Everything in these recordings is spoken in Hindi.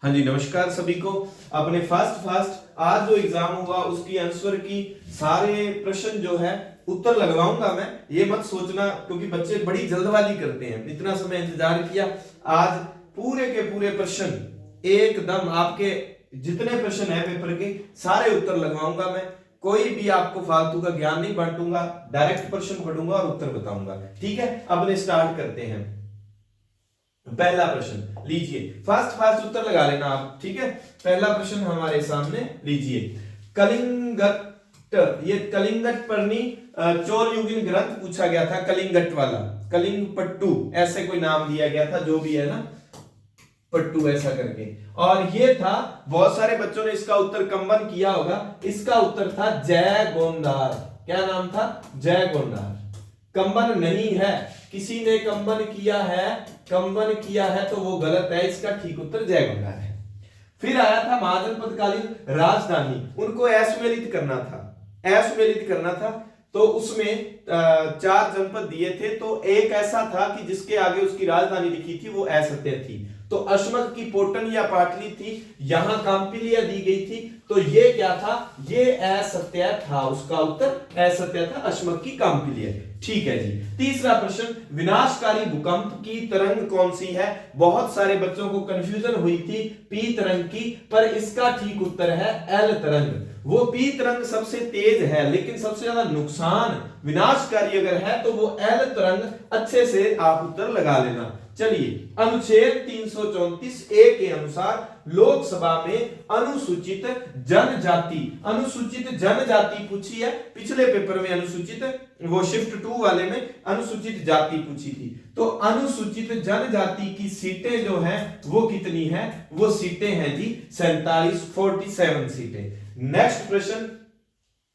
हाँ जी, नमस्कार सभी को। अपने फास्ट आज जो एग्जाम हुआ उसकी आंसर की सारे प्रश्न जो है उत्तर लगवाऊंगा मैं, ये मत सोचना, क्योंकि बच्चे बड़ी जल्दबाजी करते हैं। इतना समय इंतजार किया, आज पूरे के पूरे प्रश्न एकदम आपके जितने प्रश्न है पेपर के सारे उत्तर लगवाऊंगा मैं। कोई भी आपको फालतू का ज्ञान नहीं बांटूंगा, डायरेक्ट प्रश्न पढ़ूंगा और उत्तर बताऊंगा। ठीक है, अपने स्टार्ट करते हैं। पहला प्रश्न लीजिए, फास्ट उत्तर लगा लेना आप। ठीक है, पहला प्रश्न हमारे सामने लीजिए। कलिंगट, ये कलिंगट पर्णी चोलयुगीन ग्रंथ पूछा गया था। कलिंगट वाला, कलिंगपट्टू ऐसे कोई नाम दिया गया था, जो भी है ना, पट्टू ऐसा करके। और ये था, बहुत सारे बच्चों ने इसका उत्तर कंबन किया होगा। इसका उत्तर था जय गोंदार। क्या नाम था? जय गोंदार। कंबन नहीं है, किसी ने कंबन किया है, कंबन किया है तो वो गलत है। इसका ठीक उत्तर जय गोंदार है। फिर आया था महाजनपदकालीन राजधानी, उनको असुमेलित करना था, असुमेलित करना था। तो उसमें चार जनपद दिए थे, तो एक ऐसा था कि जिसके आगे उसकी राजधानी लिखी थी वो असत्य थी। तो अश्मक की पोटन या पाटली थी, यहां कांपिलिया दी गई थी। तो ये क्या था? ये असत्य था, उसका उत्तर असत्य था, अश्मक की कांपिलिया। ठीक है जी। तीसरा प्रश्न, विनाशकारी भूकंप की तरंग कौन सी है? बहुत सारे बच्चों को कंफ्यूजन हुई थी पी तरंग की, पर इसका ठीक उत्तर है एल तरंग। वो पी तरंग सबसे तेज है, लेकिन सबसे ज्यादा नुकसान विनाशकारी अगर है तो वो एल तरंग। अच्छे से आप उत्तर लगा लेना। चलिए, अनुच्छेद 334 ए के अनुसार लोकसभा में अनुसूचित जनजाति, अनुसूचित जनजाति पूछी है। पिछले पेपर में अनुसूचित, वो शिफ्ट 2 वाले में अनुसूचित जाति पूछी थी। तो अनुसूचित जनजाति की सीटें जो हैं वो कितनी है? वो सीटें हैं जी 47 सीटें। नेक्स्ट प्रश्न,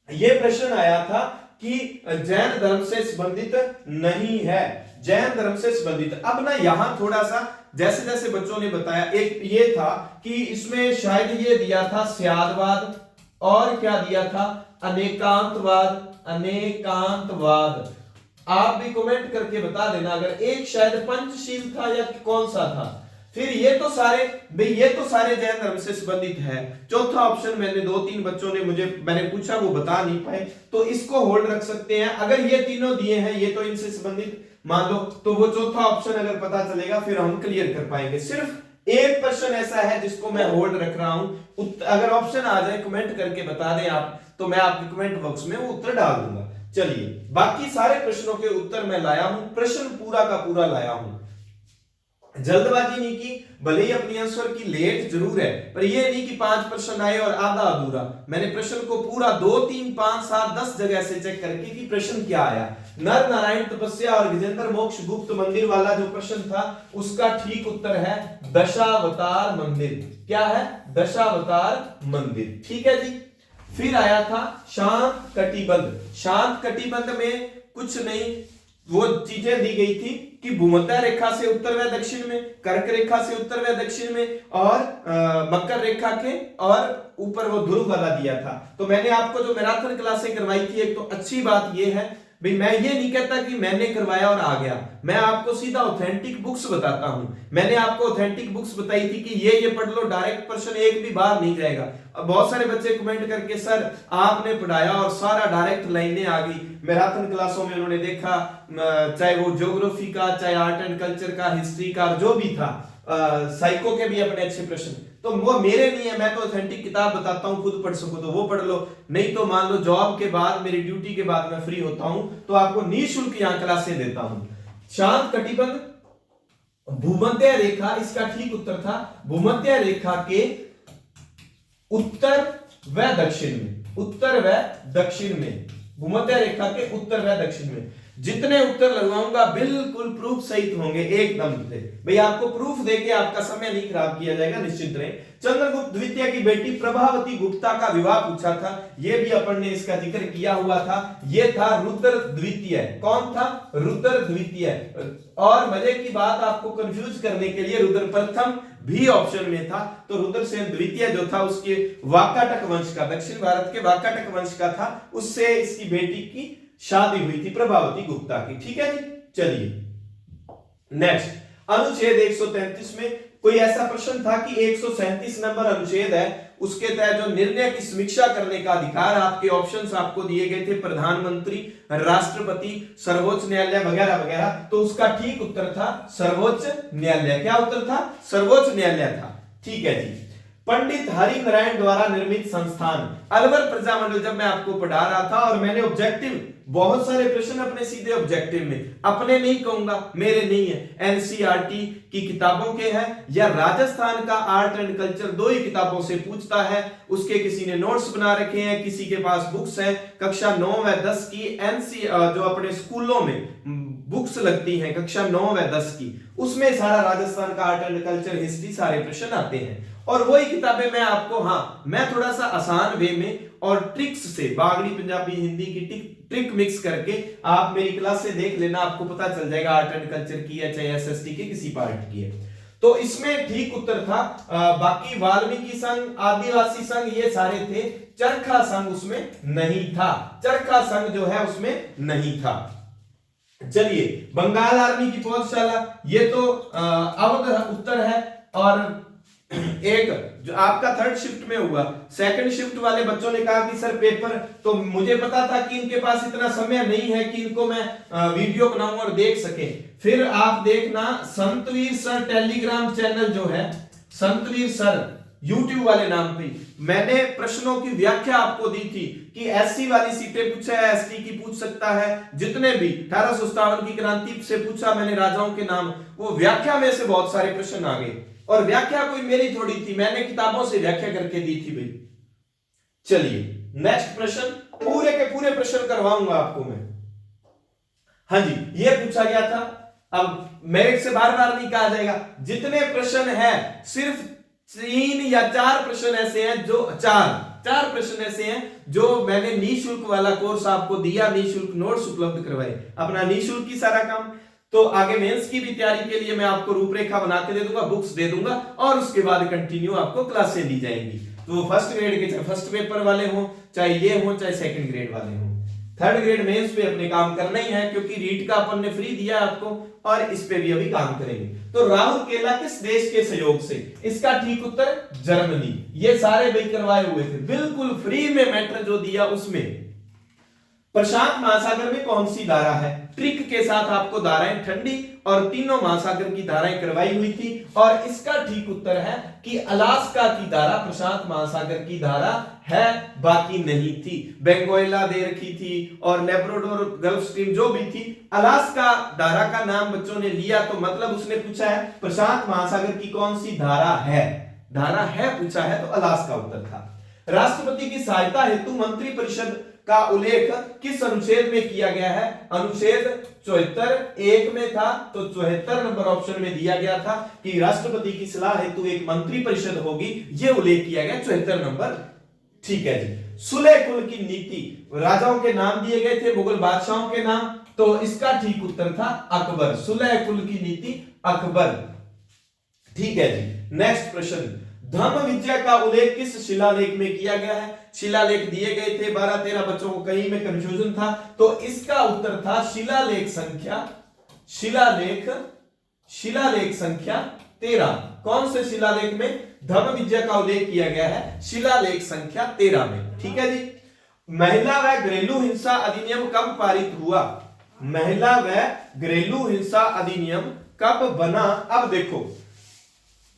ये प्रश्न आया था कि जैन धर्म से संबंधित नहीं है, जैन धर्म से संबंधित। अब ना यहां थोड़ा सा जैसे जैसे बच्चों ने बताया, एक ये था कि इसमें शायद ये दिया था स्यादवाद, और क्या दिया था? अनेकांतवाद, अनेकांतवाद। आप भी कमेंट करके बता देना अगर एक शायद पंचशील था या कौन सा था। फिर ये तो सारे भाई, ये तो सारे जैन धर्म से संबंधित है। चौथा ऑप्शन मैंने 2-3 बच्चों ने मैंने पूछा, वो बता नहीं पाए, तो इसको होल्ड रख सकते हैं। अगर ये तीनों दिए हैं, ये तो इनसे संबंधित मान लो, तो वो चौथा ऑप्शन अगर पता चलेगा फिर हम क्लियर कर पाएंगे। सिर्फ एक प्रश्न ऐसा है जिसको मैं होल्ड रख रहा हूं। अगर ऑप्शन आ जाए कमेंट करके बता दें आप, तो मैं आपके कमेंट बॉक्स में वो उत्तर डाल दूंगा। चलिए, बाकी सारे प्रश्नों के उत्तर मैं लाया हूं, प्रश्न पूरा का पूरा लाया हूं। जल्दबाजी नहीं की, भले ही अपनी आंसर की लेट जरूर है, पर यह नहीं कि 5 प्रश्न आए और आधा अधूरा। मैंने प्रश्न को पूरा 2, 3, 5, 7, 10 जगह से चेक करके कि प्रश्न क्या आया। नर नारायण तपस्या और गजेंद्र मोक्ष गुप्त मंदिर वाला जो प्रश्न था, उसका ठीक उत्तर है दशावतार मंदिर। क्या है? दशावतार मंदिर। ठीक है जी। फिर आया था शांत कटिबंध। शांत कटिबंध में कुछ नहीं, वो चीजें दी गई थी कि भूमध्य रेखा से उत्तर व दक्षिण में, कर्क रेखा से उत्तर व दक्षिण में, और मकर रेखा के, और ऊपर वो ध्रुव वाला दिया था। तो मैंने आपको जो मैराथन क्लासें करवाई थी, एक तो अच्छी बात ये है भाई, मैं ये नहीं कहता कि मैंने करवाया और आ गया, मैं आपको सीधा ऑथेंटिक बुक्स बताता हूं। मैंने आपको ऑथेंटिक बुक्स बताई थी कि ये पढ़ लो, डायरेक्ट प्रश्न एक भी बार नहीं जाएगा। अब बहुत सारे बच्चे कमेंट करके, सर आपने पढ़ाया और सारा डायरेक्ट लाइनें आ गई। मैराथन क्लासों में उन्होंने देखा, चाहे वो ज्योग्राफी का, चाहे आर्ट एंड कल्चर का, हिस्ट्री का, जो भी था, साइको के भी अपने अच्छे प्रश्न। तो वो मेरे नहीं है, मैं तो ऑथेंटिक किताब बताता हूं, खुद पढ़ सको तो वो पढ़ लो, नहीं तो मान लो जॉब के बाद, मेरी ड्यूटी के बाद मैं फ्री होता हूं तो आपको निःशुल्क यहां क्लासें देता हूं। शांत कटिबंध, भूमध्य रेखा, इसका ठीक उत्तर था भूमध्य रेखा के उत्तर व दक्षिण में, उत्तर व दक्षिण में, भूमध्य रेखा के उत्तर व दक्षिण में। जितने उत्तर लगवाऊंगा बिल्कुल प्रूफ सहित होंगे एकदम से। भाई आपको प्रूफ देके आपका समय नहीं खराब किया जाएगा, निश्चित रहे। चंद्रगुप्त द्वितीय की बेटी प्रभावती गुप्ता का विवाह पूछा था, ये भी अपन ने इसका जिक्र किया हुआ था। ये था रुद्र द्वितीय। कौन था? रुद्र द्वितीय। और मजे की बात, आपको कंफ्यूज करने के लिए रुद्र प्रथम भी ऑप्शन में था। तो रुद्रसेन द्वितीय जो था, उसके वाकाटक वंश का, दक्षिण भारत के वाकाटक वंश का था, उससे इसकी बेटी की शादी हुई थी प्रभावती गुप्ता की। ठीक है जी। चलिए नेक्स्ट, अनुच्छेद 133 में कोई ऐसा प्रश्न था कि 137 नंबर अनुच्छेद है, उसके तहत जो निर्णय की समीक्षा करने का अधिकार, आपके ऑप्शंस आपको दिए गए थे प्रधानमंत्री, राष्ट्रपति, सर्वोच्च न्यायालय वगैरह वगैरह, तो उसका ठीक उत्तर था सर्वोच्च न्यायालय। क्या उत्तर था? सर्वोच्च न्यायालय था। ठीक है जी। पंडित हरिनारायण द्वारा निर्मित संस्थान अलवर प्रजामंडल, जब मैं आपको पढ़ा रहा था और मैंने ऑब्जेक्टिव, बहुत सारे प्रश्न अपने सीधे ऑब्जेक्टिव में, अपने नहीं कहूंगा, मेरे नहीं है, एनसीईआरटी की किताबों के हैं या राजस्थान का आर्ट एंड कल्चर, दो ही किताबों से पूछता है। उसके किसी ने नोट्स बना रखे हैं, किसी के पास बुक्स हैं, कक्षा 9 व 10 की एनसी जो अपने स्कूलों में बुक्स लगती हैं कक्षा 9 व 10 की, उसमें सारा राजस्थान का आर्ट एंड कल्चर, हिस्ट्री, सारे प्रश्न आते हैं। और वही किताबें मैं आपको, मैं थोड़ा सा आसान वे में और ट्रिक्स से, बागड़ी पंजाबी हिंदी की ट्रिक मिक्स करके, आप मेरी क्लास से देख लेना, आपको पता चल जाएगा आर्ट एंड कल्चर की है चाहे एसएसटी के किसी पार्ट की है। तो इसमें ठीक उत्तर था। बाकी वाल्मीकि संघ, आदिवासी संघ, ये सारे थे। चरखा संघ उसमें नहीं था, चरखा संघ जो है उसमें नहीं था। चलिए, बंगाल आर्मी की पौधशाला, ये तो अवध उत्तर है। और एक जो आपका थर्ड शिफ्ट में हुआ, सेकंड शिफ्ट वाले बच्चों ने कहा कि सर पेपर, तो मुझे पता था कि इनके पास इतना समय नहीं है कि इनको मैं वीडियो बनाऊं और देख सके। फिर आप देखना, संतवीर सर टेलीग्राम चैनल जो है, संतवीर सर यूट्यूब वाले नाम पे, मैंने प्रश्नों की व्याख्या आपको दी थी कि एससी वाली सीटें पूछा है, एसटी की पूछ सकता है, जितने भी 1857 की क्रांति से पूछा मैंने राजाओं के नाम, वो व्याख्या में से बहुत सारे प्रश्न आ गए। और व्याख्या कोई मेरी थोड़ी थी, मैंने किताबों से व्याख्या करके दी थी भाई। चलिए, नेक्स्ट प्रश्न, पूरे के पूरे प्रश्न करवाऊंगा आपको मैं। हाँ जी, ये पूछा गया था। अब मेरिट से बार बार नहीं कहा जाएगा, जितने प्रश्न है सिर्फ 3 या 4 प्रश्न ऐसे हैं जो चार प्रश्न ऐसे हैं जो मैंने निःशुल्क वाला कोर्स आपको दिया, निःशुल्क नोट्स उपलब्ध करवाए, अपना निःशुल्क ही सारा काम। तो आगे मेंस की भी तैयारी के लिए मैं आपको रूपरेखा बना के दे दूंगा, बुक्स दे दूंगा, और उसके बाद कंटिन्यू आपको क्लासें दी जाएंगी। तो फर्स्ट ग्रेड के, चाहे फर्स्ट पेपर वाले हो, चाहे ये हो, चाहे सेकंड ग्रेड वाले हो, थर्ड ग्रेड मेंस पे अपने काम करना ही है, क्योंकि रीट का अपन ने फ्री दिया आपको, और इस पे भी अभी काम करेंगे। तो राहुल केला किस देश के सहयोग से? इसका ठीक उत्तर जर्मनी। ये सारे भाई करवाए हुए थे, बिल्कुल फ्री में मैटर जो दिया उसमें। प्रशांत महासागर में कौन सी धारा है? ट्रिक के साथ आपको धाराएं ठंडी और तीनों महासागर की धाराएं करवाई हुई थी, और इसका ठीक उत्तर है कि अलास्का की धारा प्रशांत महासागर की धारा है, बाकी नहीं थी। बेंगोयला दे रखी थी और लेब्राडोर गल्फ स्ट्रीम जो भी थी, अलास्का धारा का नाम बच्चों ने लिया, तो मतलब उसने पूछा है प्रशांत महासागर की कौन सी धारा है, धारा है पूछा है, तो अलास्का उत्तर था। राष्ट्रपति की सहायता हेतु मंत्रिपरिषद का उल्लेख किस अनुच्छेद में किया गया है? अनुच्छेद 74 1 में था, तो 74 नंबर ऑप्शन में दिया गया था कि राष्ट्रपति की सलाह हेतु एक मंत्रिपरिषद होगी, यह उल्लेख किया गया 74 नंबर। ठीक है जी। सुलह कुल की नीति, राजाओं के नाम दिए गए थे, मुगल बादशाहों के नाम, तो इसका ठीक उत्तर था अकबर। सुलह कुल की नीति अकबर। ठीक है जी। नेक्स्ट प्रश्न, धम्म विजय का उल्लेख किस शिलालेख में किया गया है? शिलालेख दिए गए थे 12-13 बच्चों को, कहीं में कंफ्यूजन था, तो इसका उत्तर था शिलालेख संख्या 13। कौन से शिलालेख में धम्म विजय का उल्लेख किया गया है? शिलालेख संख्या 13 में। ठीक है जी। महिला व घरेलू हिंसा अधिनियम कब पारित हुआ? महिला व घरेलू हिंसा अधिनियम कब बना? अब देखो,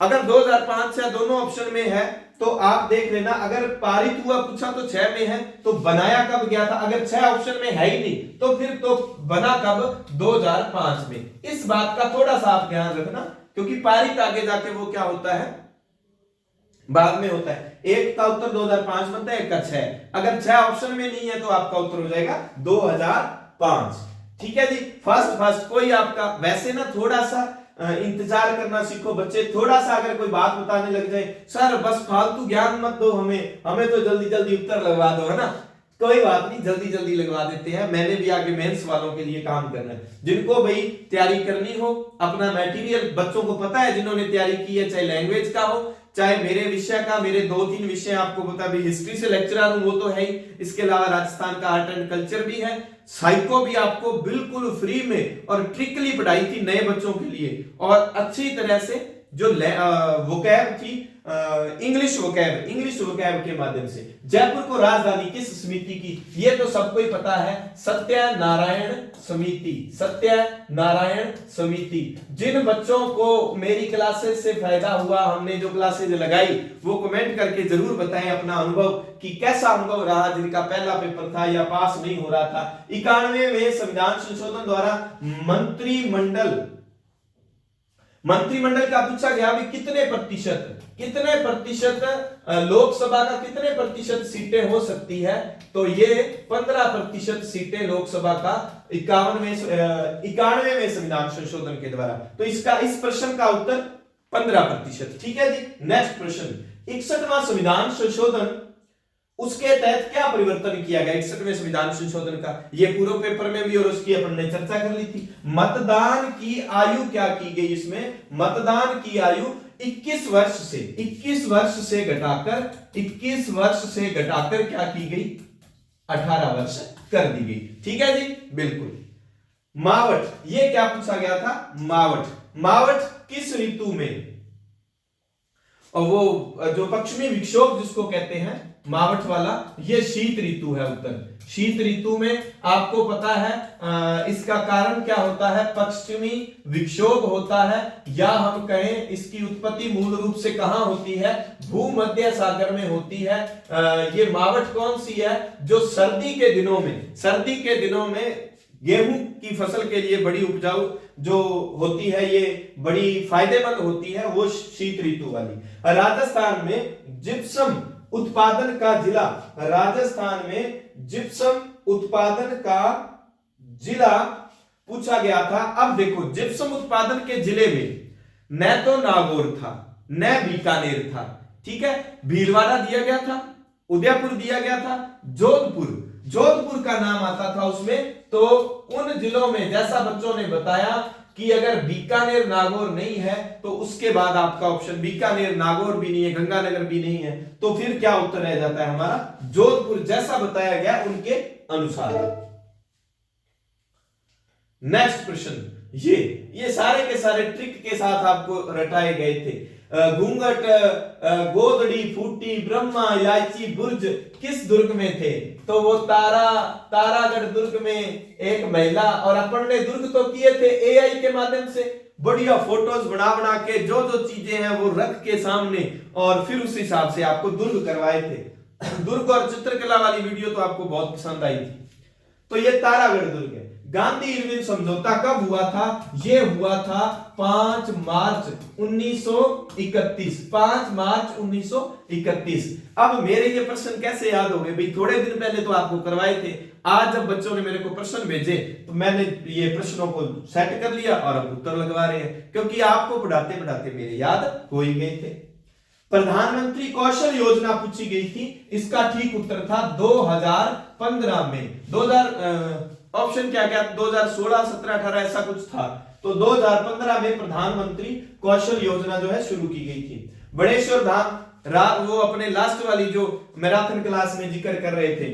अगर 2005 से दोनों ऑप्शन में है तो आप देख लेना, अगर पारित हुआ पूछा तो 6 में है, तो बनाया कब गया था? अगर 6 ऑप्शन में है ही नहीं तो फिर तो बना कब? 2005 में। इस बात का थोड़ा सा आप ध्यान रखना, क्योंकि पारित आगे जाके वो क्या होता है, बाद में होता है। एक का उत्तर 2005 बनता है, एक का 6। अगर 6 ऑप्शन में नहीं है तो आपका उत्तर हो जाएगा 2005। ठीक है जी। फर्स्ट कोई आपका, वैसे ना थोड़ा सा इंतजार करना सीखो बच्चे, थोड़ा सा अगर कोई बात बताने लग जाए, सर बस फालतू ज्ञान मत दो हमें तो जल्दी जल्दी उत्तर लगवा दो, है ना, कोई बात नहीं, जल्दी जल्दी लगवा देते हैं। मैंने भी आगे मेंस वालों के लिए काम करना है, जिनको भाई तैयारी करनी हो, अपना मटेरियल बच्चों को पता है, जिन्होंने तैयारी की है, चाहे लैंग्वेज का हो, चाहे मेरे विषय का, मेरे 2-3 विषय आपको पता भी, हिस्ट्री से लेक्चरर हूं वो तो है ही, इसके अलावा राजस्थान का आर्ट एंड कल्चर भी है, साइको भी आपको बिल्कुल फ्री में और ट्रिकली पढ़ाई थी नए बच्चों के लिए, और अच्छी तरह से जो वोकैब थी, इंग्लिश वोकैब के माध्यम से। जयपुर को राजधानी किस समिति की? ये तो सबको ही पता है, सत्यनारायण समिति। जिन बच्चों को मेरी क्लासेस से फायदा हुआ, हमने जो क्लासेज लगाई, वो कमेंट करके जरूर बताएं अपना अनुभव कि कैसा अनुभव रहा, जिनका पहला पेपर था या पास नहीं हो रहा था। 91वें संविधान संशोधन द्वारा मंत्रिमंडल का पूछा गया भी कितने प्रतिशत लोकसभा का कितने प्रतिशत सीटें हो सकती है? तो ये 15% सीटें लोकसभा का 91वें संविधान संशोधन के द्वारा। तो इस प्रश्न का उत्तर 15%। ठीक है जी। नेक्स्ट प्रश्न, 61वां संविधान संशोधन, उसके तहत क्या परिवर्तन किया गया? 61वें संविधान संशोधन का, ये पूर्व पेपर में भी और उसकी अपन ने चर्चा कर ली थी। मतदान की आयु क्या की गई? इसमें मतदान की आयु 21 वर्ष से घटाकर क्या की गई? 18 वर्ष कर दी गई। ठीक है जी, बिल्कुल। मावठ, ये क्या पूछा गया था? मावठ किस ऋतु में? और वो जो पश्चिमी विक्षोभ जिसको कहते हैं मावठ वाला, ये शीत ऋतु है उत्तर। शीत ऋतु में आपको पता है इसका कारण क्या होता है? पश्चिमी विक्षोभ होता है, या हम कहें इसकी उत्पत्ति मूल रूप से कहां होती है? भूमध्य सागर में होती है। ये मावठ कौन सी है? जो सर्दी के दिनों में गेहूं की फसल के लिए बड़ी उपजाऊ जो होती है, ये बड़ी फायदेमंद होती है, वो शीत ऋतु वाली। राजस्थान में जिप्सम उत्पादन का जिला पूछा गया था। अब देखो, जिप्सम उत्पादन के जिले में न तो नागौर था न बीकानेर था। ठीक है, भीलवाड़ा दिया गया था, उदयपुर दिया गया था, जोधपुर का नाम आता था उसमें। तो उन जिलों में, जैसा बच्चों ने बताया कि अगर बीकानेर नागौर नहीं है तो उसके बाद आपका ऑप्शन बीकानेर नागौर भी नहीं है, गंगानगर भी नहीं है, तो फिर क्या उत्तर रह जाता है हमारा? जोधपुर, जैसा बताया गया उनके अनुसार। नेक्स्ट प्रश्न, ये सारे के सारे ट्रिक के साथ आपको रटाए गए थे। घूंघट, गोदड़ी, फूटी, ब्रह्मा, इलायची, बुर्ज किस दुर्ग में थे? तो वो तारागढ़ दुर्ग में एक महिला, और अपन ने दुर्ग तो किए थे एआई के माध्यम से, बढ़िया फोटोज बना के जो चीजें हैं वो रख के सामने, और फिर उस हिसाब से आपको दुर्ग करवाए थे। दुर्ग और चित्रकला वाली वीडियो तो आपको बहुत पसंद आई थी। तो ये तारागढ़ दुर्ग है। गांधी इरविन समझौता कब हुआ था? ये हुआ था 5 मार्च 1931। 5 मार्च 1931। अब मेरे ये प्रश्न कैसे याद हो गए भाई? थोड़े दिन पहले तो आपको करवाए थे। आज जब बच्चों ने मेरे को प्रश्न भेजे तो मैंने ये प्रश्नों को सेट कर लिया और अब उत्तर लगवा रहे हैं, क्योंकि आपको पढ़ाते पढ़ाते मेरे याद हो ही गए थे। प्रधानमंत्री कौशल योजना पूछी गई थी, इसका ठीक उत्तर था 2015 में। ऑप्शन क्या 2016, 17, 18 ऐसा कुछ था। तो 2015 में प्रधानमंत्री कौशल योजना जो है शुरू की गई थी। बड़ेश्वर धाम, वो अपने लास्ट वाली जो मैराथन क्लास में जिक्र कर रहे थे,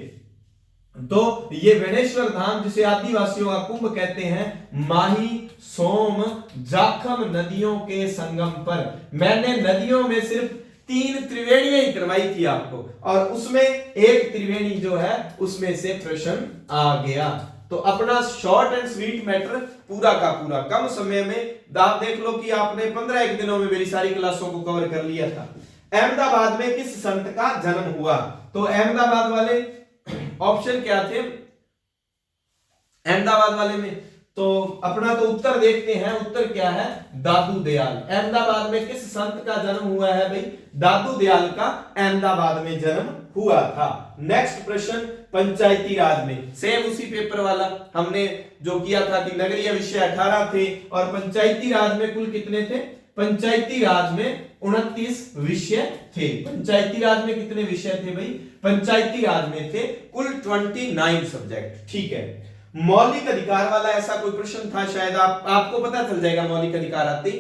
तो ये बेणेश्वर धाम जिसे आदिवासियों का कुंभ कहते हैं, माही, सोम, जाखम नदियों के संगम पर। मैंने नदियों में सिर्फ 3 त्रिवेणियां ही करवाई थी आपको, और उसमें एक त्रिवेणी जो है उसमें से प्रश्न आ गया। तो अपना शॉर्ट एंड स्वीट मैटर पूरा का पूरा कम समय में आप देख लो कि आपने 15 दिनों में मेरी सारी क्लासों को कवर कर लिया था। अहमदाबाद में किस संत का जन्म हुआ? तो अहमदाबाद वाले ऑप्शन क्या थे अहमदाबाद वाले में? तो अपना तो उत्तर देखते हैं। उत्तर क्या है? दादू दयाल। अहमदाबाद में किस संत का जन्म हुआ है भाई? दादू दयाल का अहमदाबाद में जन्म हुआ था। नेक्स्ट प्रश्न, पंचायती राज में, सेम उसी पेपर वाला हमने जो किया था कि नगरीय विषय 18 थे और पंचायती राज में कुल कितने थे? पंचायती राज में 29 विषय थे। पंचायती राज में कितने विषय थे भाई? पंचायती राज में थे कुल 29 सब्जेक्ट। ठीक है, मौलिक अधिकार वाला ऐसा कोई प्रश्न था, शायद आपको पता चल जाएगा मौलिक अधिकार आते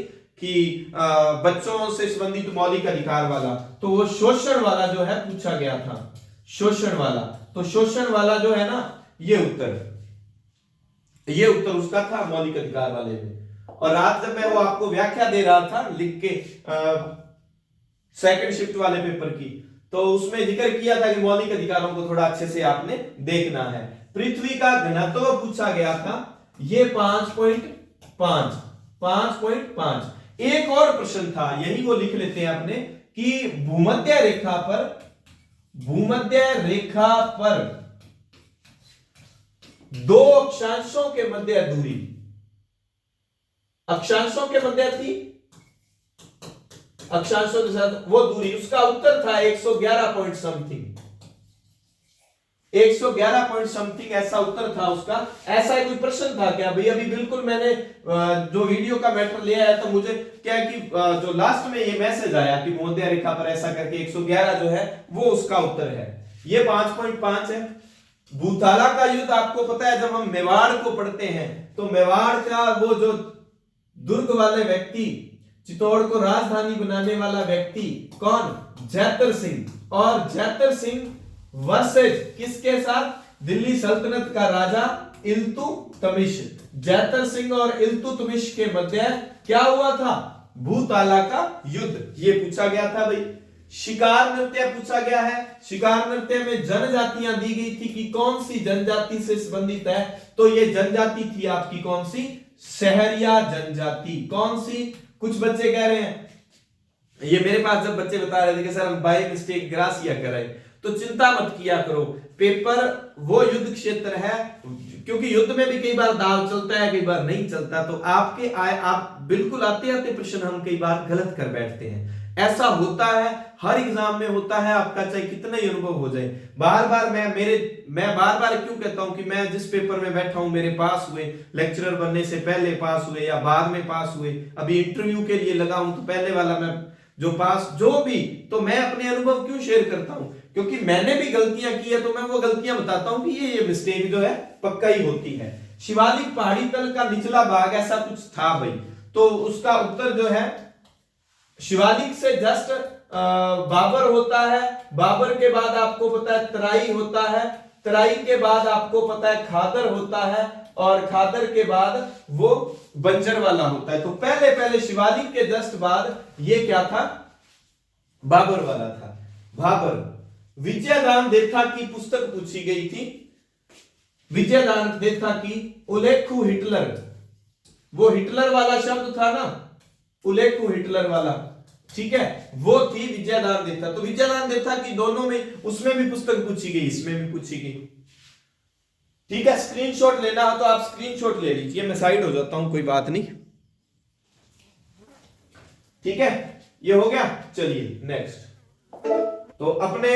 कि बच्चों से संबंधित मौलिक अधिकार वाला, तो वो शोषण वाला जो है पूछा गया था। शोषण वाला, तो शोषण वाला जो है ना, ये उत्तर उसका था मौलिक अधिकार वाले में। और रात जब मैं वो आपको व्याख्या दे रहा था लिख के सेकंड शिफ्ट वाले पेपर की, तो उसमें जिक्र किया था कि मौलिक अधिकारों को थोड़ा अच्छे से आपने देखना है। पृथ्वी का घनत्व पूछा गया था, ये 5.5। एक और प्रश्न था, यही वो लिख लेते हैं अपने, कि भूमध्य रेखा पर दो अक्षांशों के मध्य दूरी, अक्षांशों के मध्य थी, अक्षांशों के साथ वो दूरी, उसका उत्तर था 111 पॉइंट समथिंग, 111 पॉइंट समथिंग ऐसा उत्तर था उसका। ऐसा ही कोई प्रश्न था क्या भाई? अभी बिल्कुल मैंने जो वीडियो का मैटर लिया है, तो मुझे क्या है कि जो लास्ट में ये मैसेज आया कि भूमध्य रेखा पर ऐसा करके 111 जो है वो उसका उत्तर है। ये 5.5 है। भूताला का युद्ध आपको पता है, जब हम मेवाड़ को पढ़ते हैं तो मेवाड़ का वो जो दुर्ग वाले व्यक्ति, चित्तौड़ को राजधानी बनाने वाला व्यक्ति कौन? जैतर सिंह। और जैतर सिंह वर्सेज किसके साथ? दिल्ली सल्तनत का राजा इल्तुतमिश। जैतर सिंह और इल्तुतमिश के मध्य क्या हुआ था? भूताला का युद्ध। ये पूछा गया था भाई। शिकार नृत्य पूछा गया है। शिकार नृत्य में जनजातियां दी गई थी कि कौन सी जनजाति से संबंधित है, तो ये जनजाति थी आपकी कौन सी? सहरिया जनजाति। कौन सी? कुछ बच्चे कह रहे हैं, ये मेरे पास जब बच्चे बता रहे थे कि सर हम बाय मिस्टेक ग्रासिया कर रहे हैं, तो चिंता मत किया करो, पेपर वो युद्ध क्षेत्र है, क्योंकि युद्ध में भी कई बार दाव चलता है, कई बार नहीं चलता, तो आपके आप बिल्कुल आते आते प्रश्न हम कई बार गलत कर बैठते हैं। ऐसा होता है, हर एग्जाम में होता है, आपका चाहे कितना ही अनुभव हो जाए। बार बार मैं बार बार क्यों कहता हूं कि मैं जिस पेपर में बैठा हूं, मेरे पास हुए, लेक्चरर बनने से पहले पास हुए या बाद में पास हुए, अभी इंटरव्यू के लिए लगा हूं तो पहले वाला मैं जो पास जो भी, तो मैं अपने अनुभव क्यों शेयर करता हूं? क्योंकि मैंने भी गलतियां की है, तो मैं वो गलतियां बताता हूं कि ये मिस्टेक जो है पक्का ही होती है। शिवालिक पहाड़ी तल का निचला भाग ऐसा कुछ था भाई, तो उसका उत्तर जो है शिवालिक से जस्ट बाबर होता है, बाबर के बाद आपको पता है तराई होता है, तराई के बाद आपको पता है खादर होता है, और खादर के बाद वो बंजर वाला होता है। तो पहले शिवालिक के जस्ट बाद ये क्या था? बाबर वाला था। बाबर। विजयदान देथा की पुस्तक पूछी गई थी। विजयदान देथा की उल्लेखु हिटलर, वो हिटलर वाला शब्द था ना, उल्लेखु हिटलर वाला, ठीक है, वो थी विजयदान देथा। तो विजयदान देथा की दोनों में, उसमें भी पुस्तक पूछी गई, इसमें भी पूछी गई। ठीक है, स्क्रीनशॉट लेना हो तो आप स्क्रीनशॉट ले लीजिए, मैं साइड हो जाता हूं, कोई बात नहीं। ठीक है, ये हो गया। चलिए नेक्स्ट। तो अपने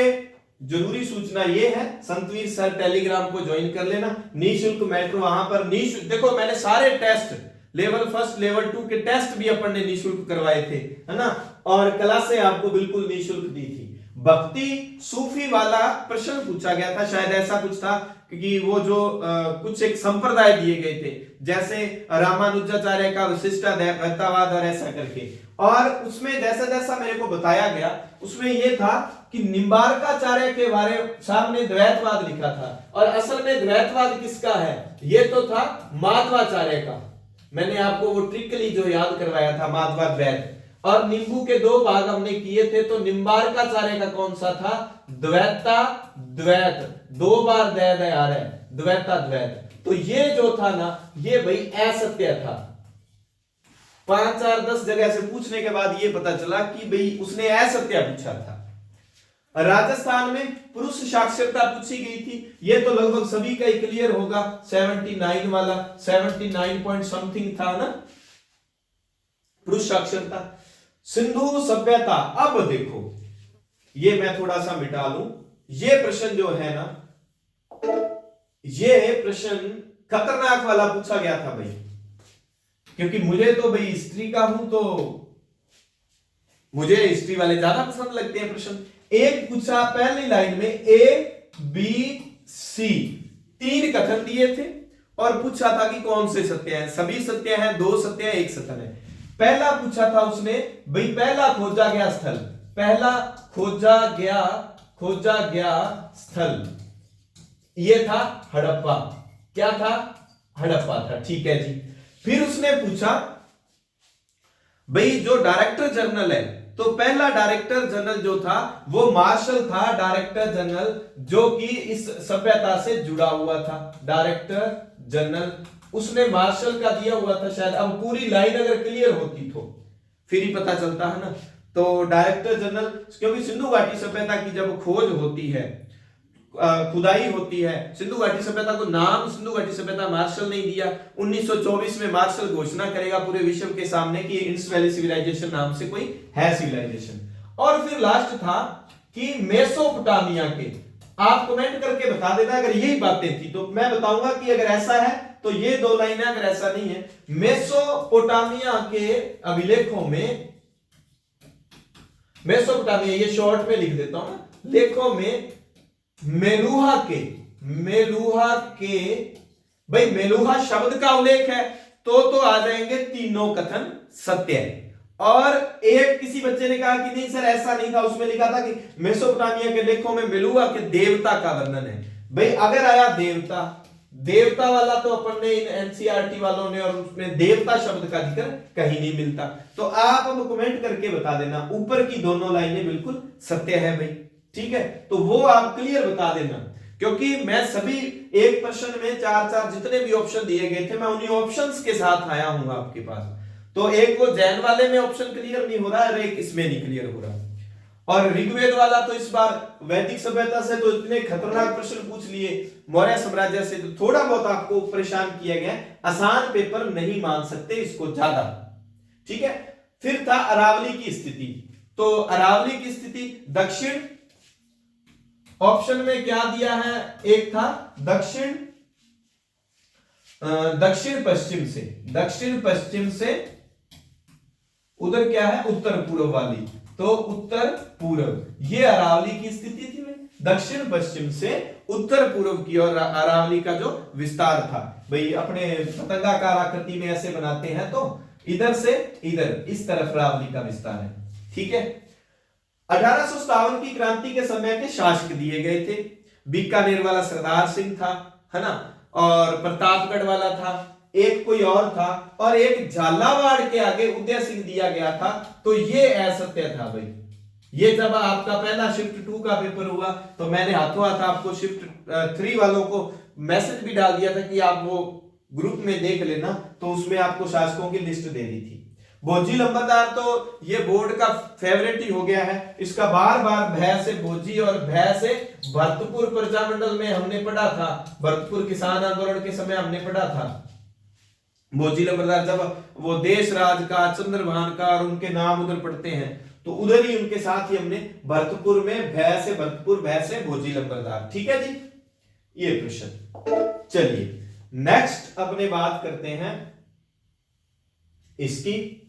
जरूरी सूचना ये है, संतवीर सर टेलीग्राम को ज्वाइन कर लेना, निःशुल्क मेट्रो, वहां पर निःशुल्क, देखो मैंने सारे टेस्ट, लेवल 1 लेवल 2 के टेस्ट भी अपन ने निःशुल्क करवाए थे, है ना, और क्लासें आपको बिल्कुल निःशुल्क दी थी। भक्ति सूफी वाला प्रश्न पूछा गया था, शायद ऐसा कुछ था, क्योंकि वो जो कुछ एक संप्रदाय दिए गए थे, जैसे रामानुजाचार्य का विशिष्टाद्वैतवाद और ऐसा करके, और उसमें जैसा जैसा मेरे को बताया गया उसमें ये था कि निम्बार्काचार्य के बारे साहब ने द्वैतवाद लिखा था, और असल में द्वैतवाद किसका है? ये तो था माधवाचार्य का। मैंने आपको वो ट्रिकली जो याद करवाया था, माधवाद्वैत, और नींबू के 2 भाग हमने किए थे, तो निम्बार्काचार्य का कौन सा था? द्वैता द्वैत, 2 बार दया आ रहा है, द्वैता द्वैत। तो ये जो था ना, ये भाई असत्य था। 5 4 10 जगह से पूछने के बाद ये पता चला कि भाई उसने असत्य पूछा था। राजस्थान में पुरुष साक्षरता पूछी गई थी, ये तो लगभग सभी का ही क्लियर होगा, 79 वाला, 79 पॉइंट समथिंग था ना पुरुष साक्षरता। सिंधु सभ्यता, अब देखो ये मैं थोड़ा सा मिटा लूं, ये प्रश्न जो है ना, ये प्रश्न खतरनाक वाला पूछा गया था भाई, क्योंकि मुझे तो भाई हिस्ट्री का हूं, तो मुझे हिस्ट्री वाले ज्यादा पसंद लगते हैं प्रश्न। एक पूछा पहली लाइन में ए बी सी, 3 कथन दिए थे, और पूछा था कि कौन से सत्य हैं, सभी सत्य हैं, 2 सत्य हैं, 1 सत्य है। पहला पूछा था उसने भाई, पहला खोजा गया स्थल, पहला खोजा गया स्थल ये था हड़प्पा। क्या था? हड़प्पा था, ठीक है जी। फिर उसने पूछा भाई जो डायरेक्टर जनरल है, तो पहला डायरेक्टर जनरल जो था वो मार्शल था, डायरेक्टर जनरल जो कि इस सभ्यता से जुड़ा हुआ था। डायरेक्टर जनरल उसने मार्शल का दिया हुआ था शायद। अब पूरी लाइन अगर क्लियर होती तो फिर ही पता चलता है ना। तो डायरेक्टर जनरल, क्योंकि सिंधु घाटी सभ्यता की जब खोज होती है, खुदाई होती है, सिंधु घाटी सभ्यता को नाम सिंधु घाटी सभ्यता मार्शल नहीं दिया। 1924 में मार्शल घोषणा करेगा पूरे विश्व के सामने कि इंडस वैली सिविलाइजेशन नाम से कोई है सिविलाइजेशन। और फिर लास्ट था कि मेसोपोटामिया के, आप कमेंट करके बता देना अगर यही बातें थी, तो मैं बताऊंगा कि अगर ऐसा है तो ये दो लाइनें, अगर ऐसा नहीं है, मेसोपोटामिया के अभिलेखों में, मेसोपोटामिया ये शॉर्ट में लिख देता हूं, लेखों में मेलुहा के भाई मेलुहा शब्द का उल्लेख है तो आ जाएंगे तीनों कथन सत्य है। और एक किसी बच्चे ने कहा कि नहीं सर ऐसा नहीं था, उसमें लिखा था कि मेसोपोटामिया के लेखों में मेलुहा के देवता का वर्णन है। भाई अगर आया देवता वाला तो अपन ने इन एनसीईआरटी वालों ने, और उसमें देवता शब्द का जिक्र कहीं नहीं मिलता। तो आप अब कमेंट करके बता देना ऊपर की दोनों लाइनें बिल्कुल सत्य है भाई, ठीक है। तो वो आप क्लियर बता देना, क्योंकि मैं सभी एक प्रश्न में 4-4 जितने भी ऑप्शन दिए गए थे मैं उन्हीं ऑप्शंस के साथ आया हूं आपके पास। तो एक वो जैन वाले में ऑप्शन क्लियर नहीं हो रहा है और एक इसमें नहीं क्लियर हो रहा। और ऋग्वेद वाला तो इस बार वैदिक सभ्यता से तो इतने खतरनाक प्रश्न पूछ लिए, मौर्य साम्राज्य से तो थोड़ा बहुत आपको परेशान किया गया, आसान पेपर नहीं मान सकते इसको ज्यादा, ठीक है। फिर था अरावली की स्थिति। तो अरावली की स्थिति दक्षिण, ऑप्शन में क्या दिया है, एक था दक्षिण पश्चिम से उधर क्या है उत्तर पूर्व वाली, तो उत्तर पूर्व ये अरावली की स्थिति थी। दक्षिण पश्चिम से उत्तर पूर्व की ओर अरावली का जो विस्तार था, भाई अपने पतंगाकार आकृति में ऐसे बनाते हैं, तो इधर से इधर इस तरफ अरावली का विस्तार है, ठीक है। 1857 की क्रांति के समय के शासक दिए गए थे। बीकानेर वाला सरदार सिंह था, है ना, और प्रतापगढ़ वाला था, एक कोई और था, और एक झालावाड़ के आगे उदय सिंह दिया गया था। तो ये असत्य था भाई। ये जब आपका पहला शिफ्ट 2 का पेपर हुआ तो मैंने हाथों हाथ आपको शिफ्ट 3 वालों को मैसेज भी डाल दिया था कि आप वो ग्रुप में देख लेना, तो उसमें आपको शासकों की लिस्ट दे दी थी। भोजी लंबरदार तो ये बोर्ड का फेवरेट ही हो गया है, इसका बार बार भय से भोजी और भय से भरतपुर प्रजामंडल में हमने पढ़ा था, भरतपुर किसान आंदोलन के समय हमने पढ़ा था। भोजी लंबरदार जब वो देश राज का, चंद्रभान का और उनके नाम उधर पढ़ते हैं तो उधर ही उनके साथ ही हमने भरतपुर में भय से भरतपुर, भय से भोजी लंबरदार, ठीक है जी। ये प्रश्न, चलिए नेक्स्ट अपने बात करते हैं इसकी।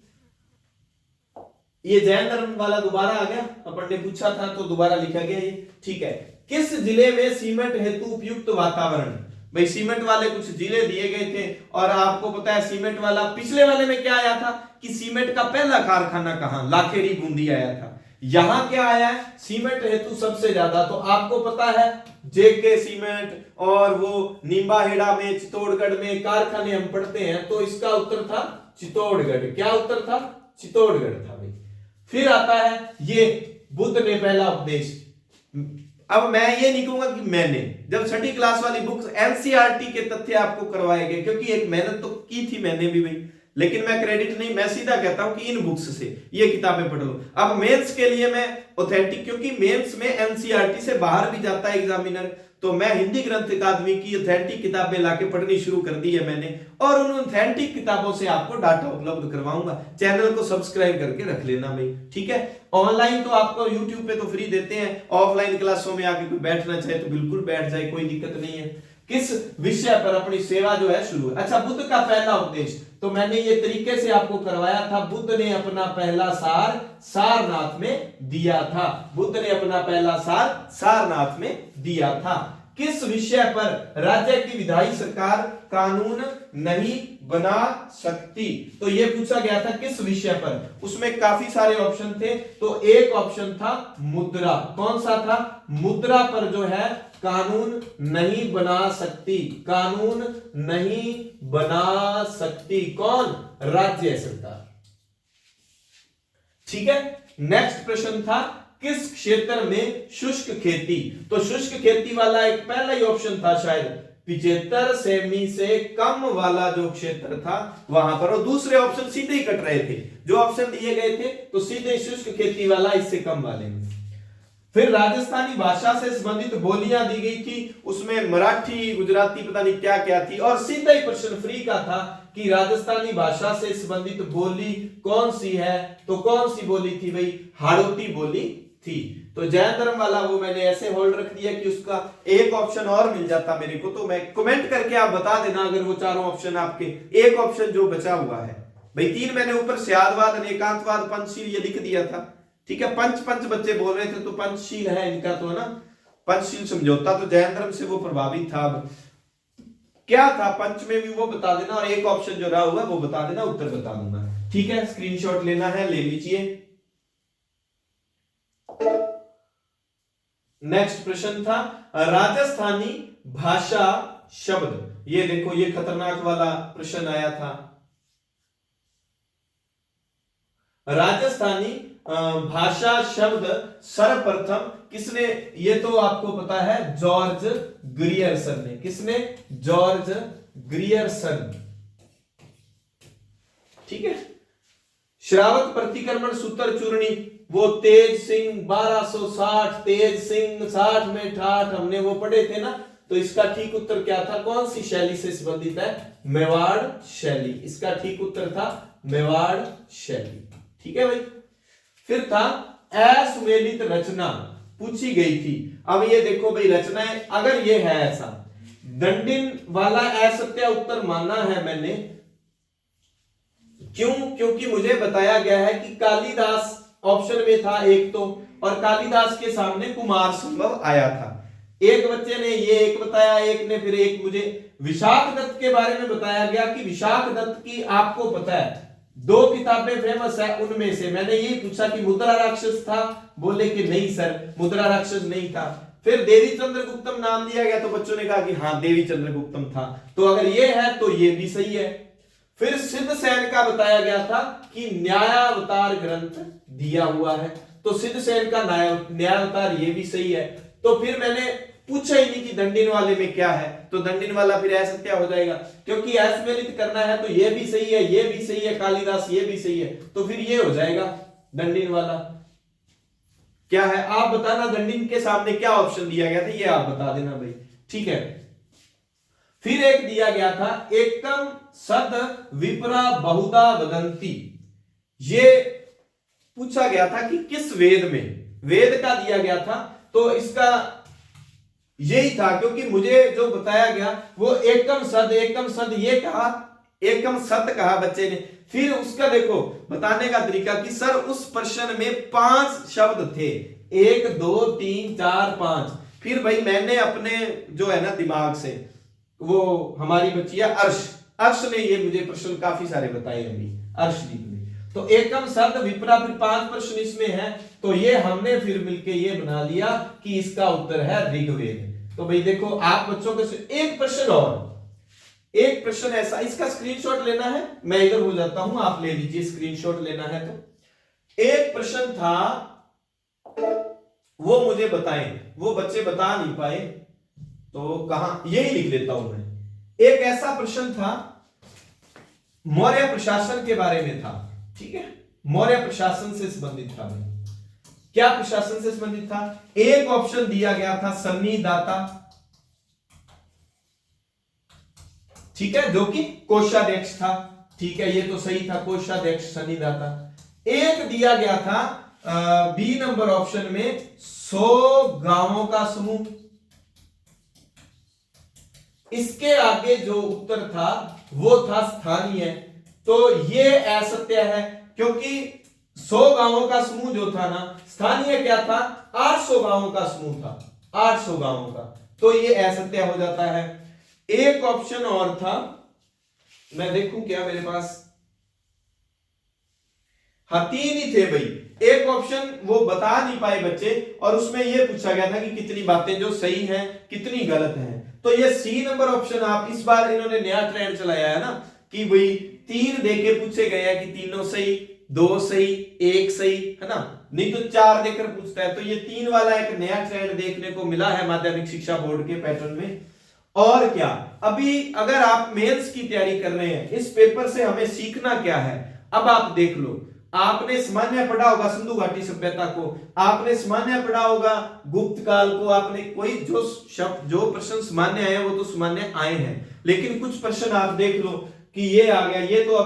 ये जैन धर्म वाला दोबारा आ गया, अपन ने पूछा था तो दोबारा लिखा गया ये, ठीक है। किस जिले में सीमेंट हेतु उपयुक्त वातावरण, भाई सीमेंट वाले कुछ जिले दिए गए थे, और आपको पता है सीमेंट वाला पिछले वाले में क्या आया था कि सीमेंट का पहला कारखाना कहां, लाखेरी बूंदी आया था। यहां क्या आया है, सीमेंट हेतु सबसे ज्यादा, तो आपको पता है जेके सीमेंट और वो नींबाहेड़ा में, चित्तौड़गढ़ में कारखाने हम पढ़ते हैं, तो इसका उत्तर था चित्तौड़गढ़। क्या उत्तर था, चित्तौड़गढ़ था भाई। फिर आता है ये बुद्ध ने पहला उपदेश। अब मैं ये नहीं कहूंगा कि मैंने, जब छठी क्लास वाली बुक्स एनसीईआरटी के तथ्य आपको करवाए गए, क्योंकि एक मेहनत तो की थी मैंने भी भाई, लेकिन मैं क्रेडिट नहीं, मैं सीधा कहता हूं कि इन बुक्स से ये किताबें पढ़ लो। अब मेंस के लिए मैं ऑथेंटिक, क्योंकि मेंस में एनसीईआरटी से बाहर भी जाता है एग्जामिनर, तो मैं हिंदी ग्रंथ अकादमी की ऑथेंटिक किताबें लाके पढ़नी शुरू कर दी है मैंने, और उन ऑथेंटिक किताबों से आपको डाटा उपलब्ध करवाऊंगा। चैनल को सब्सक्राइब करके रख लेना भाई, ठीक है। ऑनलाइन तो आपको यूट्यूब पे तो फ्री देते हैं, ऑफलाइन क्लासों में आके कोई बैठना चाहे तो बिल्कुल बैठ जाए, कोई दिक्कत नहीं है। किस विषय पर अपनी सेवा जो है शुरू है। अच्छा, बुद्ध का पहला उपदेश तो मैंने ये तरीके से आपको करवाया था। बुद्ध ने अपना पहला सार सारनाथ में दिया था, बुद्ध ने अपना पहला सार सारनाथ में दिया था। किस विषय पर राज्य की विधायी सरकार कानून नहीं बना सकती, तो ये पूछा गया था किस विषय पर। उसमें काफी सारे ऑप्शन थे, तो एक ऑप्शन था मुद्रा। कौन सा था, मुद्रा पर जो है कानून नहीं बना सकती, कानून नहीं बना सकती कौन, राज्य सरकार। ठीक है। नेक्स्ट प्रश्न था किस क्षेत्र में शुष्क खेती, तो शुष्क खेती वाला एक पहला ही ऑप्शन था शायद 75 सेमी से कम वाला जो क्षेत्र था वहां पर, और दूसरे ऑप्शन सीधे ही कट रहे थे, जो ऑप्शन दिए गए थे तो सीधे शुष्क खेती वाला इससे कम वाले में। फिर राजस्थानी भाषा से संबंधित बोलियां दी गई थी, उसमें मराठी गुजराती पता नहीं क्या क्या थी, और सीधा ही प्रश्न फ्री का था कि राजस्थानी भाषा से संबंधित बोली कौन सी है, तो कौन सी बोली थी भाई, हाड़ौती बोली थी। तो जैन धर्म वाला वो मैंने ऐसे होल्ड रख दिया कि उसका एक ऑप्शन और मिल जाता मेरे को, तो मैं कमेंट करके आप बता देना अगर वो चारों ऑप्शन आपके, एक ऑप्शन जो बचा हुआ है भाई। 3 मैंने ऊपर स्यादवाद, अनेकांतवाद, पंचशील ये लिख दिया था, ठीक है। पंच बच्चे बोल रहे थे तो पंचशील है इनका, तो है ना पंचशील समझौता, तो जैन धर्म से वो प्रभावित था। क्या था पंच में भी वो बता देना, और एक ऑप्शन जो रहा हुआ वो बता देना, उत्तर बता दूंगा, ठीक है। स्क्रीनशॉट लेना है ले लीजिए। नेक्स्ट प्रश्न था राजस्थानी भाषा शब्द, ये देखो ये खतरनाक वाला प्रश्न आया था। राजस्थानी भाषा शब्द सर्वप्रथम किसने, ये तो आपको पता है जॉर्ज ग्रियर्सन ने, किसने, जॉर्ज ग्रियर्सन, ठीक है। श्रावक प्रतिक्रमण सूत्र चूर्णी वो तेज सिंह 1260, तेज सिंह 60 में ठाठ, हमने वो पढ़े थे ना, तो इसका ठीक उत्तर क्या था, कौन सी शैली से संबंधित है, मेवाड़ शैली, इसका ठीक उत्तर था मेवाड़ शैली, ठीक है भाई। फिर था असुमेलित रचना पूछी गई थी। अब ये देखो भाई रचनाएं, अगर ये है ऐसा, दंडिन वाला असत्य उत्तर माना है मैंने, क्यों, क्योंकि मुझे बताया गया है कि कालिदास ऑप्शन में था एक तो, और कालिदास के सामने कुमार संभव आया था। एक बच्चे ने ये एक बताया, एक ने फिर एक मुझे विशाख दत्त के बारे में बताया गया कि विशाख दत्त की आपको पता है 2 किताबें फेमस है, उनमें से मैंने यही पूछा कि मुद्रा राक्षस था, बोले कि नहीं सर मुद्रा राक्षस नहीं था। फिर देवी चंद्रगुप्तम नाम दिया गया तो बच्चों ने कहा कि हाँ देवी चंद्रगुप्तम था, तो अगर ये है तो ये भी सही है। फिर सिद्धसेन का बताया गया था कि न्यायावतार ग्रंथ दिया हुआ है, तो सिद्धसेन का न्यायावतार ये भी सही है। तो फिर मैंने पूछा ही नहीं कि दंडिन वाले में क्या है, तो दंडिन वाला फिर असत्य हो जाएगा, क्योंकि असमेलित करना है तो ये भी सही है, ये भी सही है, कालिदास ये भी सही है, तो फिर ये हो जाएगा दंडिन वाला। क्या है आप बताना, दंडिन के सामने क्या ऑप्शन दिया गया था ये आप बता देना भाई, ठीक है। फिर एक दिया गया था एकम सद विप्रा बहुधा वदंती, ये पूछा गया था कि किस वेद में, वेद का दिया गया था, तो इसका यही था, क्योंकि मुझे जो बताया गया वो एकम सद ये कहा, एकम सत कहा बच्चे ने। फिर उसका देखो बताने का तरीका कि सर उस प्रश्न में 5 शब्द थे, 1 2 3 4 5। फिर भाई मैंने अपने जो है ना दिमाग से, वो हमारी बच्ची है अर्श ने ये मुझे प्रश्न काफी सारे बताए अभी, अर्शदीप ने, तो एकम सद विप्रा, फिर 5 प्रश्न इसमें है, तो ये हमने फिर मिलके ये बना लिया कि इसका उत्तर है ऋग्वेद। तो भाई देखो आप बच्चों के से एक प्रश्न और, एक प्रश्न ऐसा, इसका स्क्रीनशॉट लेना है, मैं इधर हो जाता हूं, आप ले लीजिए स्क्रीनशॉट लेना है। तो एक प्रश्न था वो मुझे बताएं, वो बच्चे बता नहीं पाए, तो कहां, यही लिख लेता हूं मैं। एक ऐसा प्रश्न था मौर्य प्रशासन के बारे में था, ठीक है, मौर्य प्रशासन से संबंधित था। क्या प्रशासन से संबंधित था, एक ऑप्शन दिया गया था सन्निदाता, ठीक है, जो कि कोषाध्यक्ष था, ठीक है, ये तो सही था, कोषाध्यक्ष सन्निदाता। एक दिया गया था बी नंबर ऑप्शन में 100 गांवों का समूह। इसके आगे जो उत्तर था वो था स्थानीय, तो ये असत्य है, क्योंकि 100 गांवों का समूह जो था ना, स्थानीय क्या था, 800 गांवों का समूह था, 800 गांवों का, तो ये असत्य हो जाता है। एक ऑप्शन और था, मैं देखूं क्या मेरे पास, हाँ 3 ही थे भाई। एक ऑप्शन वो बता नहीं पाए बच्चे, और उसमें ये पूछा गया था कि कितनी बातें जो सही हैं कितनी गलत हैं, तो ये सी नंबर ऑप्शन, आप इस बार इन्होंने नया ट्रेंड चलाया है ना कि भाई 3 देके पूछे गए हैं कि तीनों सही, 2 सही, 1 सही, है ना, नहीं तो 4 देकर पूछता है। तो ये 3 वाला एक नया ट्रेंड देखने को मिला है माध्यमिक शिक्षा बोर्ड के पैटर्न में। और क्या, अभी अगर आप मेंस की तैयारी कर रहे हैं, इस पेपर से हमें सीखना क्या है, अब आप देख लो। आपने सामान्य पढ़ा होगा सिंधु घाटी सभ्यता को, आपने सामान्य पढ़ा होगा गुप्त काल को, आपने कोई जो शब्द जो प्रश्न सामान्य आए वो तो सामान्य आए हैं, लेकिन कुछ प्रश्न आप देख लो कि ये आ गया, ये तो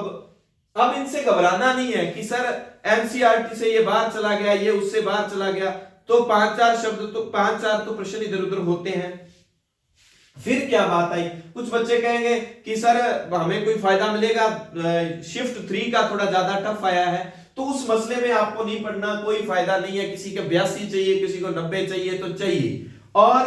अब इनसे घबराना नहीं है कि सर एनसीईआरटी से ये बाहर चला गया, ये उससे बाहर चला गया, तो 5-4 शब्द तो 5-4 तो प्रश्न इधर उधर होते हैं। फिर क्या बात आई, कुछ बच्चे कहेंगे कि सर हमें कोई फायदा मिलेगा, शिफ्ट 3 का थोड़ा ज्यादा टफ आया है, तो उस मसले में आपको नहीं पढ़ना, कोई फायदा नहीं है। किसी को 82 चाहिए, किसी को 90 चाहिए तो चाहिए, और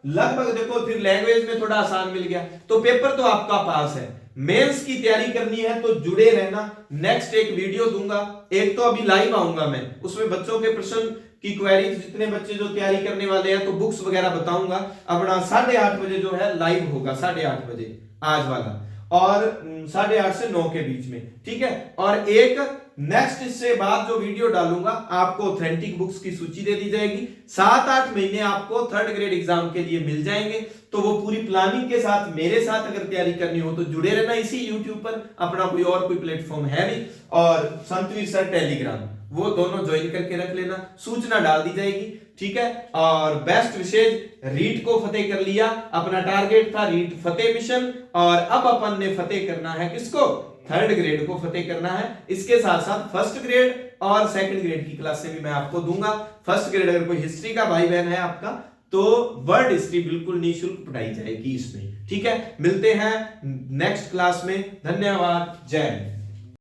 लगभग देखो फिर लैंग्वेज में थोड़ा आसान मिल गया, तो पेपर तो आपका पास है। मेंस की तैयारी करनी है तो जुड़े रहना, नेक्स्ट एक वीडियो दूंगा, एक तो अभी लाइव आऊंगा मैं, उसमें बच्चों के प्रश्न की क्वेरी, जितने बच्चे जो तैयारी करने वाले हैं तो बुक्स वगैरह बताऊंगा। अपना 8:30 बजे जो है लाइव होगा, 8:30 बजे आज वाला, और 8:30 से 9 के बीच में, ठीक है। और एक नेक्स्ट इससे बाद जो वीडियो डालूंगा, आपको ऑथेंटिक बुक्स की सूची दे दी जाएगी। 7-8 महीने आपको 3rd ग्रेड एग्जाम के लिए मिल जाएंगे, तो वो पूरी प्लानिंग के साथ मेरे साथ अगर तैयारी करनी हो तो जुड़े रहना इसी YouTube पर, अपना कोई और कोई प्लेटफॉर्म है नहीं, और संतवीर सर टेलीग्राम, वो दोनों ज्वाइन करके रख लेना, सूचना डाल दी जाएगी, ठीक है। और बेस्ट विशेष रीट को फतेह कर लिया, अपना टारगेट था रीट फतेह मिशन, और अब अपन ने फतेह करना है किसको, 3rd ग्रेड को फतेह करना है। इसके साथ साथ 1st ग्रेड और 2nd ग्रेड की क्लास से भी मैं आपको दूंगा। 1st ग्रेड अगर कोई हिस्ट्री का भाई बहन है आपका, तो वर्ल्ड हिस्ट्री बिल्कुल निःशुल्क पढ़ाई जाएगी इसमें, ठीक है। मिलते हैं नेक्स्ट क्लास में, धन्यवाद, जय हिंद।